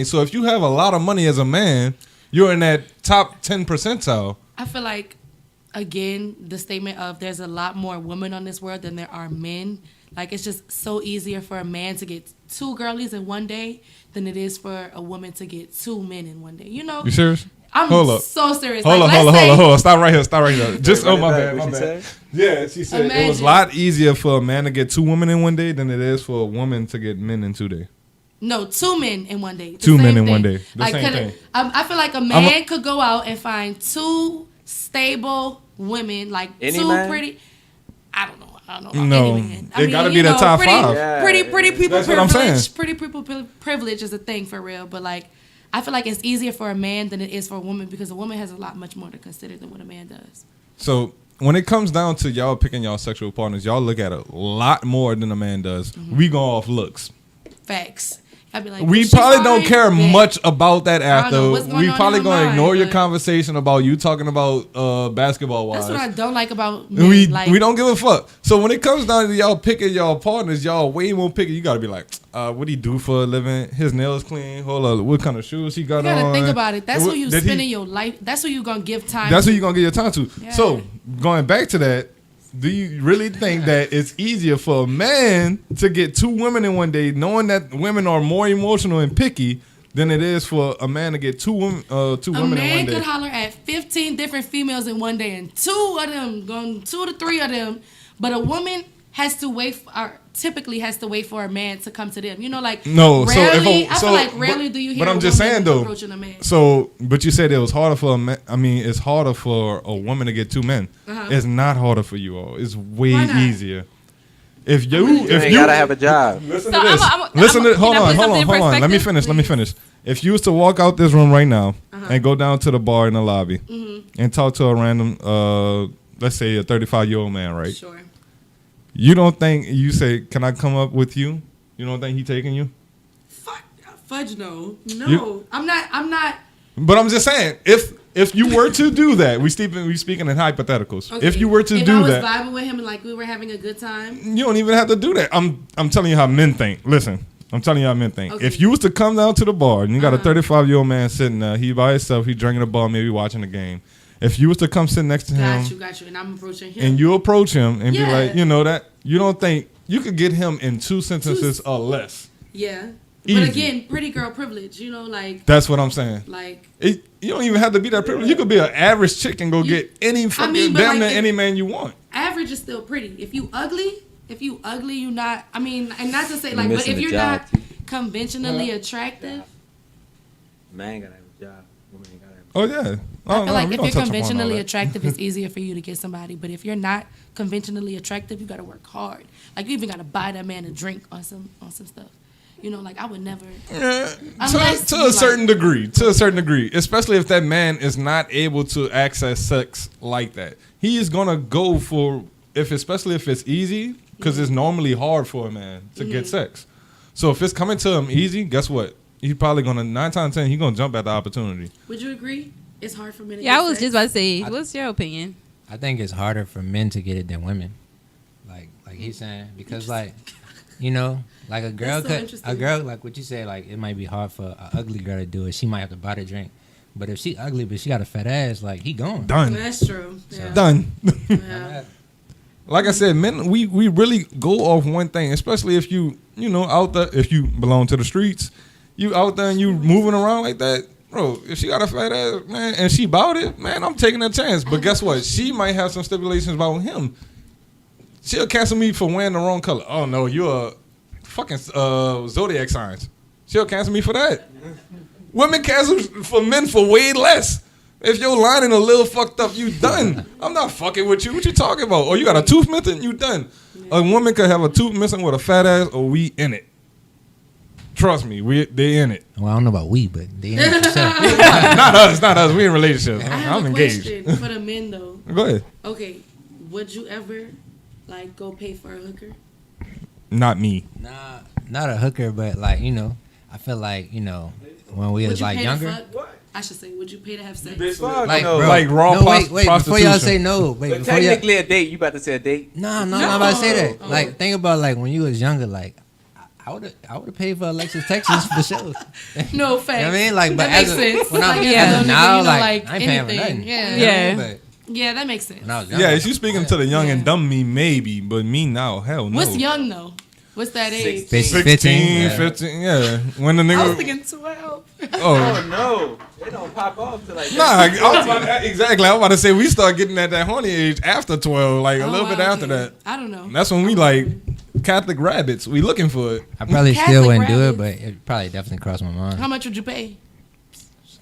So if you have a lot of money as a man, you're in that top 10 percentile. I feel like, again, the statement of there's a lot more women on this world than there are men. Like, it's just so easier for a man to get 2 girlies in one day than it is for a woman to get 2 men in one day. You know? You serious? I'm so serious. Hold on. Stop right here. Just, oh, my bad. Said? Yeah, she said it was a lot easier for a man to get 2 women in one day than it is for a woman to get men in 2 days. No, 2 men in one day. 2 men in one day. The same thing. I feel like a man could go out and find 2 stable women, like Any 2 man? pretty. I don't know. No, it got to be the top 5. Yeah. Pretty people That's what I'm privilege. saying. Pretty people privilege is a thing for real, but like, I feel like it's easier for a man than it is for a woman because a woman has a lot much more to consider than what a man does. So when it comes down to y'all picking y'all sexual partners, y'all look at a lot more than a man does. We go off looks. Facts. I'd be like, We probably don't care much about that after. We probably gonna ignore your conversation about you talking about basketball wise. That's what I don't like about men. We don't give a fuck. So when it comes down to y'all picking y'all partners, y'all way more picky. You gotta be like, what he do for a living? His nails clean. Hold up, what kind of shoes he got on? You gotta think about it. That's who you spending your life. That's who you gonna give time. That's to. who you gonna give your time to. Yeah. So going back to that. Do you really think that it's easier for a man to get 2 women in one day, knowing that women are more emotional and picky, than it is for a man to get 2 women in one day? A man could holler at 15 different females in one day, and 2 of them, 2 to 3 of them, but a woman has to wait, typically has to wait for a man to come to them. You know, like, no. Rarely, I feel like rarely do you hear but I'm a just woman saying though. approaching a man. So, but you said it was harder for a man. I mean, it's harder for a woman to get 2 men. It's not harder for you all. It's way easier. If you gotta have a job. Listen to this. Hold on. Let me finish. If you was to walk out this room right now and go down to the bar in the lobby and talk to a random, let's say a 35-year-old man, right? Sure. You don't think you say, "Can I come up with you?" You don't think he taking you? Fudge no. I'm not. But I'm just saying, if you were to do that, we speaking in hypotheticals. Okay. If you were to do I was that, vibing with him and like we were having a good time. you don't even have to do that. I'm telling you how men think. Listen, I'm telling you how men think. Okay. If you was to come down to the bar and you got a 35-year-old man sitting there, he by himself, he drinking a ball, maybe watching the game. If you was to come sit next to him, Got you, and I'm approaching him, and you approach him and be like, you know that, you don't think you could get him in 2 sentences or less? Yeah. Easy. But again, pretty girl privilege, you know, like. That's what I'm saying. Like. You don't even have to be that privileged. You could be an average chick and go get any fucking damn near any man you want. Average is still pretty. If you ugly, you not. I mean, and not to say like, but if you're not conventionally attractive, man gotta have a job. Woman ain't gotta have. Oh yeah. I feel like if you're conventionally attractive, it's easier for you to get somebody. But if you're not conventionally attractive, you got to work hard. Like you even got to buy that man a drink on some stuff. You know, like I would never. Yeah, to a certain degree, especially if that man is not able to access sex like that. He is gonna go for especially if it's easy, because it's normally hard for a man to get sex. So if it's coming to him easy, guess what? He's probably gonna 9 times 10 he's gonna jump at the opportunity. Would you agree? It's hard for men to get sex. I was just about to say, what's your opinion? I think it's harder for men to get it than women. Like he's saying, because like, you know, like a girl like what you said, like it might be hard for an ugly girl to do it. She might have to buy the drink. But if she ugly but she got a fat ass, like he gone. Done. That's true. Yeah. Done. Yeah. Like I said, men, we really go off one thing, especially if you know, out there, if you belong to the streets, you out there and you moving around like that. Bro, if she got a fat ass, man, and she bought it, man, I'm taking a chance. But guess what? She might have some stipulations about him. She'll cancel me for wearing the wrong color. Oh, no, you're a fucking zodiac signs. She'll cancel me for that. Women cancel for men for way less. If your lining a little fucked up, you done. I'm not fucking with you. What you talking about? Oh, you got a tooth missing? You done. A woman could have a tooth missing with a fat ass, or we in it. Trust me, they in it. Well, I don't know about we, but they in it. Not us. We in relationships. I'm engaged. Question for the men though. Go ahead. Okay, would you ever like go pay for a hooker? Not me. Nah, not a hooker, but like, you know, I feel like, you know, when we was like younger. I should say, would you pay to have sex? Like, no. bro, like raw wait, before prostitution. y'all say no. Wait, But technically a date. You about to say a date? No, I'm not about to say that. Like, think about like when you was younger, like I I would have paid for Alexis Texas for sure. No, You facts. know what I mean? Like, but that makes as sense. when I'm Like, yeah. as a nigga, now, you know, like, I ain't paying for anything. nothing. Yeah. You know what I mean? Yeah. But Yeah, that makes sense. when I was younger, Yeah, if you speaking to the young and Yeah. dumb me, maybe, but me now, hell no. What's young though? What's that age? 16. 16, 15, 15, yeah. When the I was nigga, thinking 12. oh, Oh no, they don't pop off till like. nah, I was about to, exactly. I was about to say we start getting at that horny age after 12, like a Oh, little bit wow, after okay. that. I don't know. That's when we like Catholic rabbits. We looking for it. I probably Catholic still wouldn't do it, rabbits. but it probably definitely crossed my mind. How much would you pay?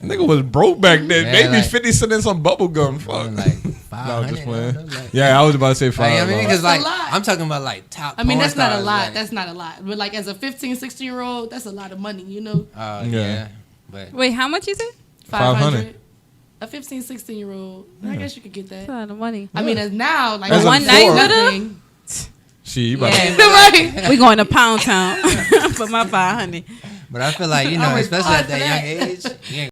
Nigga was broke back then. Yeah, Maybe like- 50 cent in some bubble gum. Fuck. Like No, 500. just playing. Like, Yeah, I was about to say like, five. I mean, because That's like a lot. I'm talking about like top. I mean, porn that's not a stars, lot. like, That's not a lot. But like as a 15, 16-year-old, that's a lot of money, you know? Yeah. yeah, but Wait, how much is it? 500. A 15, 16-year-old. I guess you could get That's that. a lot of money. I mean, as now, like As a One night four. with her? nothing. Shit, you about to Yeah. Right. We going to Pound Town for my 500. but I feel like I work especially hard at for that that. young age, you ain't